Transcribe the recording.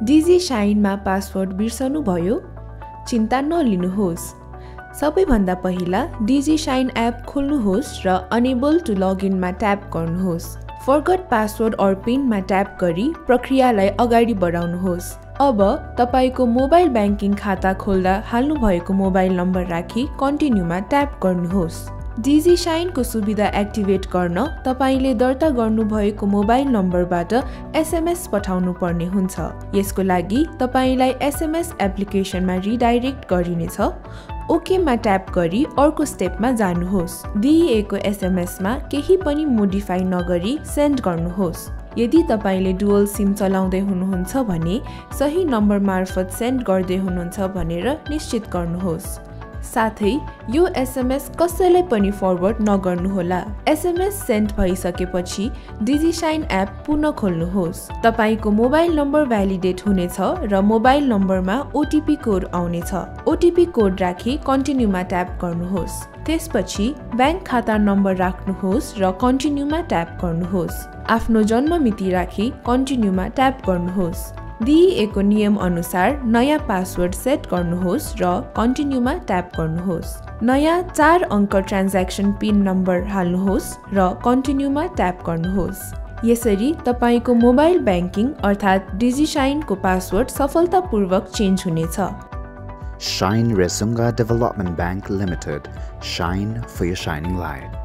DG शाइनमा password बिर्सनुभयो? चिन्ता नलिनुहोस्। सबैभन्दा पहिला डिजी शाइन एप खोल्नुहोस् र अनेबल टु लगइनमा ट्याप गर्नुहोस्। फर्गट पासवर्ड अर पिनमा ट्याप गरी प्रक्रियालाई अगाडि बढाउनुहोस्। अब तपाईको मोबाइल ब्याङ्किङ खाता खोल्दा हाल्नुभएको मोबाइल नम्बर राखी कन्टिन्यूमा ट्याप गर्नुहोस्। डिजी शाइनको सुविधा एक्टिभेट गर्न तपाईले दर्ता गर्नुभएको मोबाइल नम्बरबाट एसएमएस पठाउनु पर्ने हुन्छ। यसको लागि तपाईलाई एसएमएस एप्लिकेसनमा रिडाइरेक्ट गरिनेछ। ओकेमा ट्याप गरी अर्को स्टेपमा जानुहोस्। दिइएको एसएमएसमा केही पनि मोडिफाई नगरी सेन्ड गर्नुहोस्। यदि तपाईले डुअल सिम चलाउँदै हुनुहुन्छ भने सही नम्बर मार्फत सेन्ड गर्दै हुनुहुन्छ भनेर निश्चित गर्नुहोस्। साथै यो एसएमएस कसैलाई पनि फरवर्ड नगर्नुहोला। एसएमएस सेन्ड भइसकेपछि डिजी शाइन एप पुनः खोल्नुहोस्। तपाईको मोबाइल नम्बर भ्यालिडेट हुनेछ र मोबाइल नम्बरमा ओटीपी कोड आउनेछ। ओटीपी कोड राखी कन्टिन्यूमा ट्याप गर्नुहोस्। त्यसपछि ब्याङ्क खाता नम्बर राख्नुहोस् र कन्टिन्यूमा ट्याप गर्नुहोस्। आफ्नो जन्म मिति राखी कन्टिन्यूमा ट्याप गर्नुहोस्। दिइएको नियम अनुसार नयाँ पासवर्ड सेट गर्नुहोस् र कन्टिन्यूमा ट्याप गर्नुहोस्। नयाँ 4 अङ्क ट्रान्ज्याक्सन पिन नम्बर हाल्नुहोस् र कन्टिन्यूमा ट्याप गर्नुहोस्। यसरी तपाईको मोबाइल ब्याङ्किङ अर्थात् डिजी शाइनको पासवर्ड सफलतापूर्वक चेन्ज हुनेछ। Shine Resunga Development Bank Limited. Shine for your shining light.